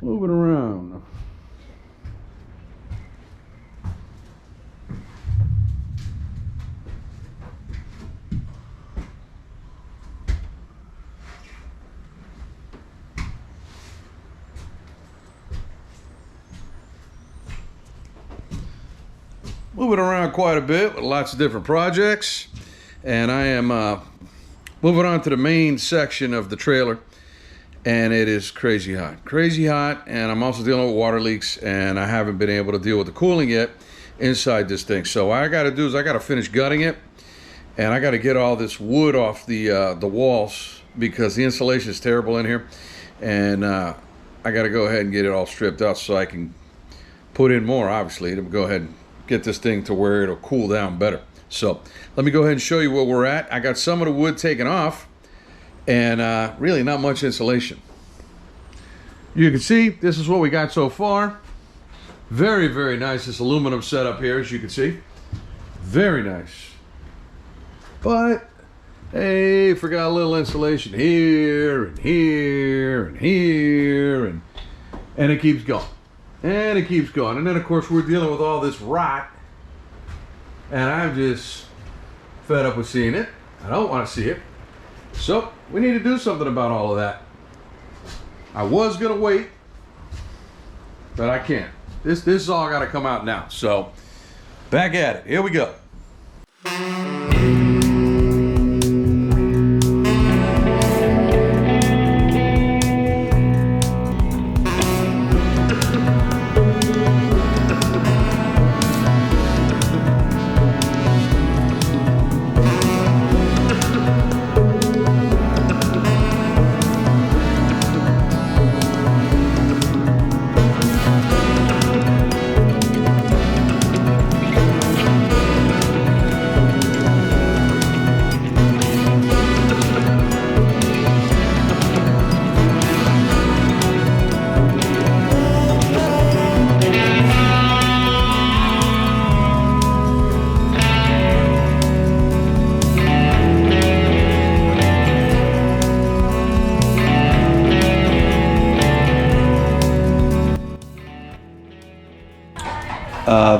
Move it around. Moving around quite a bit with lots of different projects, and I am moving on to the main section of the trailer, and it is crazy hot, and I'm also dealing with water leaks, and I haven't been able to deal with the cooling yet inside this thing. So what I got to do is I got to finish gutting it, and I got to get all this wood off the walls because the insulation is terrible in here, and I got to go ahead and get it all stripped out so I can put in more, obviously, to go ahead and get this thing to where it'll cool down better. So let me go ahead and show you where we're at. I got some of the wood taken off, and really not much insulation. You can see this is what we got so far. Very, very nice, this aluminum setup here, as you can see. Very nice. But hey, forgot a little insulation here and here and here, and it keeps going. And it keeps going. And then, of course, we're dealing with all this rot. And I'm just fed up with seeing it. I don't want to see it. So, we need to do something about all of that. I was going to wait, but I can't. This is all got to come out now. So, back at it. Here we go.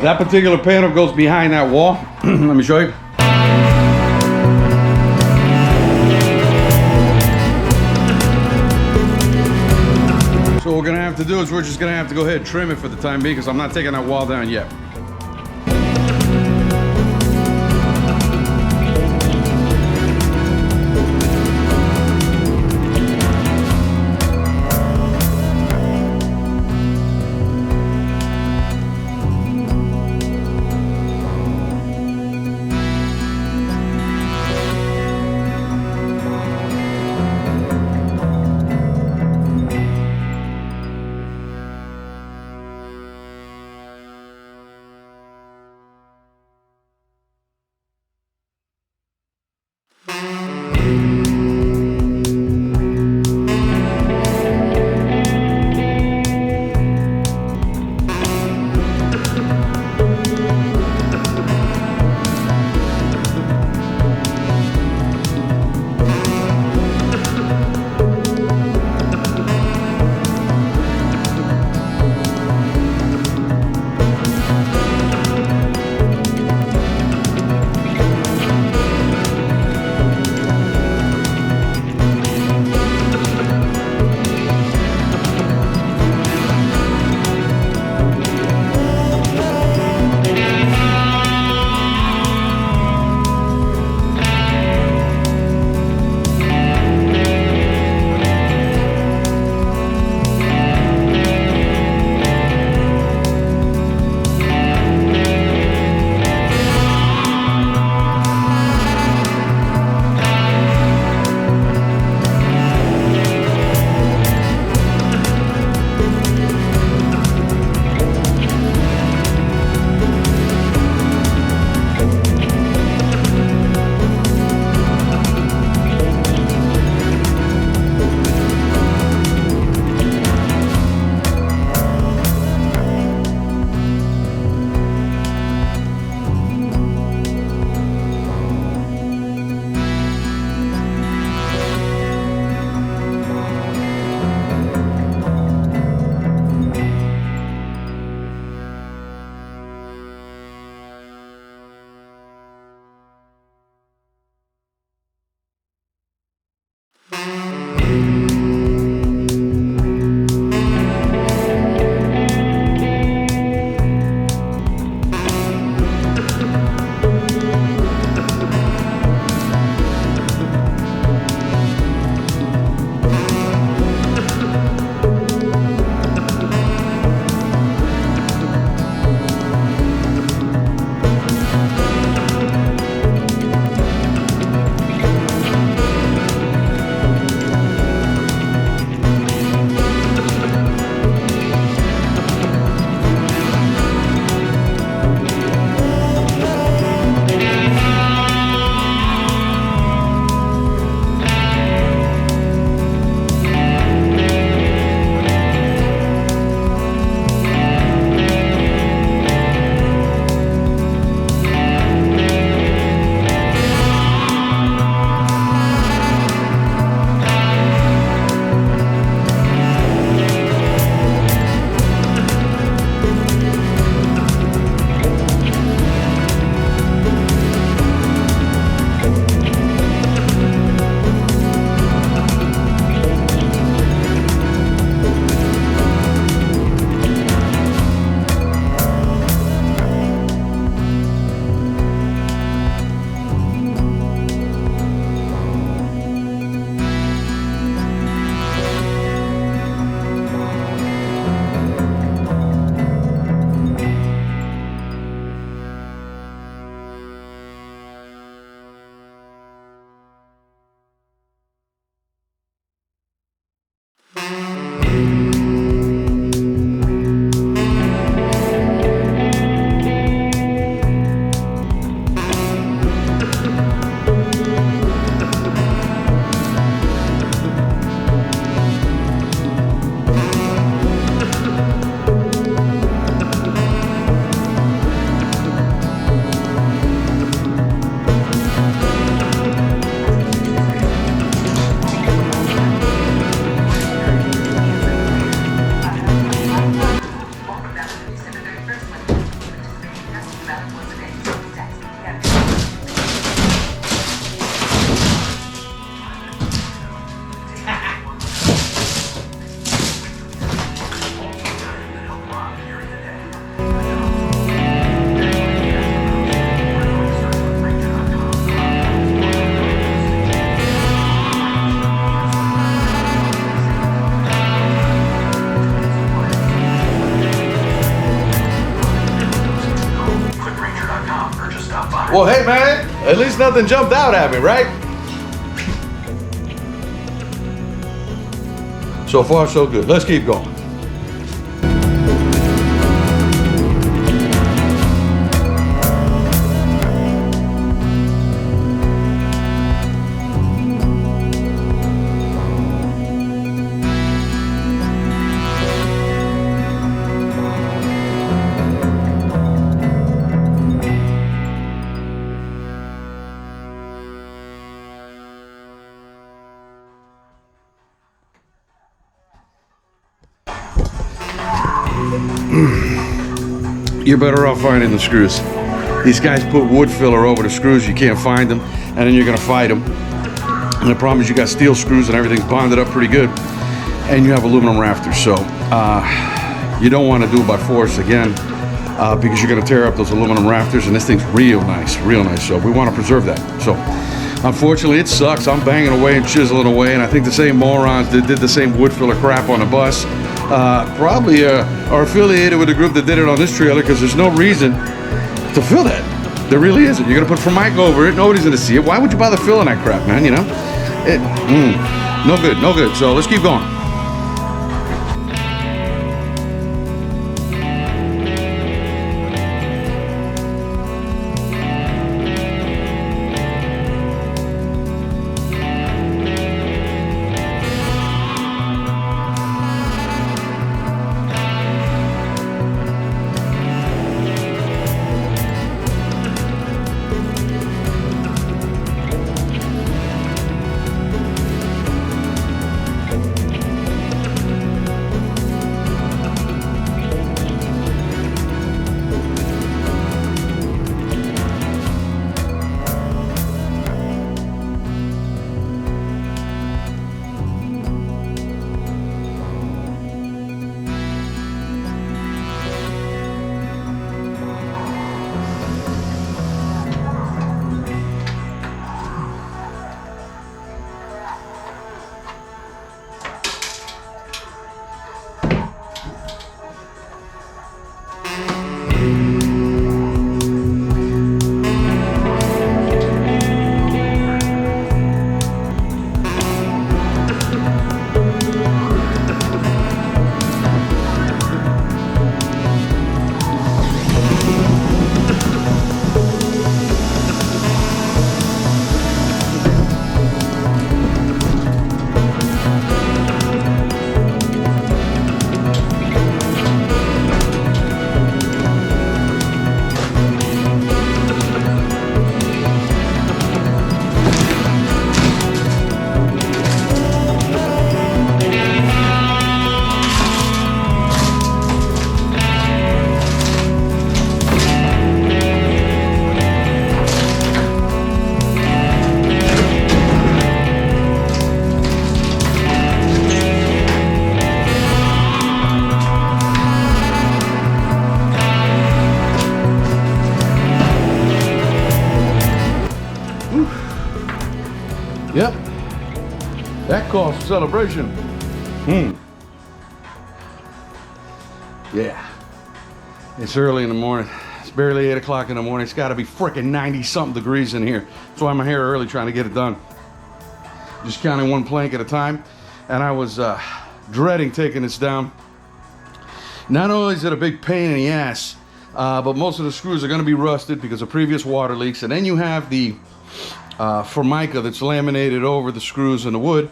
That particular panel goes behind that wall. Let me show you. So what we're gonna have to do is we're just gonna have to go ahead and trim it for the time being because I'm not taking that wall down yet. Well, hey, man, at least nothing jumped out at me, right? So far, so good. Let's keep going. You're better off finding the screws. These guys put wood filler over the screws, you can't find them, and then you're gonna fight them. And the problem is you got steel screws and everything's bonded up pretty good, and you have aluminum rafters. So you don't want to do it by force again, because you're gonna tear up those aluminum rafters, and this thing's real nice, real nice. So we want to preserve that. So unfortunately, it sucks. I'm banging away and chiseling away, and I think the same morons that did the same wood filler crap on the bus probably are affiliated with the group that did it on this trailer, because there's no reason to fill that. There really isn't. You're gonna put Formica over it. Nobody's gonna see it. Why would you bother filling that crap, man? You know, no good, no good. So let's keep going. Yep, that calls for celebration. Yeah, it's early in the morning. It's barely 8 o'clock in the morning. It's got to be freaking 90-something degrees in here. That's why I'm here early trying to get it done. Just counting one plank at a time. And I was dreading taking this down. Not only is it a big pain in the ass, but most of the screws are going to be rusted because of previous water leaks. And then you have the Formica that's laminated over the screws and the wood,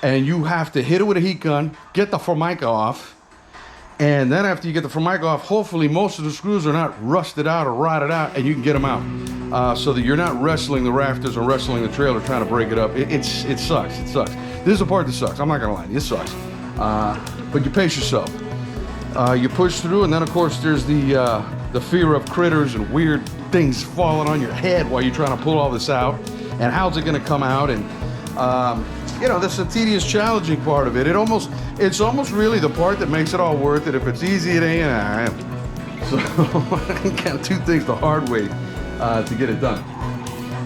and you have to hit it with a heat gun, get the Formica off, and then after you get the Formica off, hopefully most of the screws are not rusted out or rotted out, and you can get them out, so that you're not wrestling the rafters or wrestling the trailer trying to break it up. It sucks. It sucks. This is the part that sucks. I'm not gonna lie, it sucks. But you pace yourself. You push through, and then of course there's the fear of critters and weird things falling on your head while you're trying to pull all this out. And how's it going to come out? And you know, that's the tedious, challenging part of it. It's almost really the part that makes it all worth it. If it's easy, it ain't. So I got two things the hard way to get it done.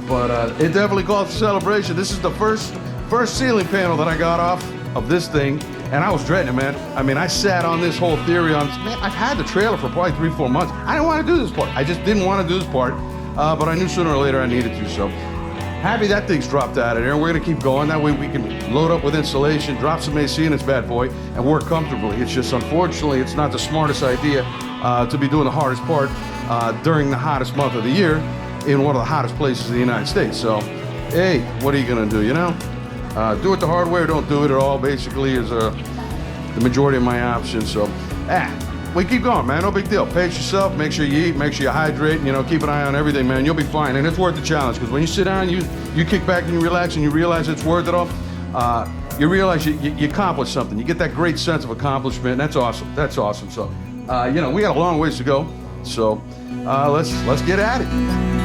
But it definitely calls for celebration. This is the first ceiling panel that I got off of this thing, and I was dreading it, man. I mean, I sat on this whole theory on this. Man, I've had the trailer for probably 3-4 months. I didn't want to do this part. I just didn't want to do this part. but I knew sooner or later I needed to, so happy that thing's dropped out of there, and we're gonna keep going. That way we can load up with insulation, drop some AC in this bad boy, and work comfortably. It's just, unfortunately, it's not the smartest idea to be doing the hardest part during the hottest month of the year in one of the hottest places in the United States. So, hey, what are you gonna do, you know? Do it the hard way or don't do it at all, basically, is the majority of my options. So, we keep going, man. No big deal. Pace yourself. Make sure you eat. Make sure you hydrate. You know, keep an eye on everything, man. You'll be fine, and it's worth the challenge. Because when you sit down, you kick back and you relax, and you realize it's worth it all. You realize you accomplished something. You get that great sense of accomplishment. And that's awesome. That's awesome. So, you know, we got a long ways to go. So, let's get at it.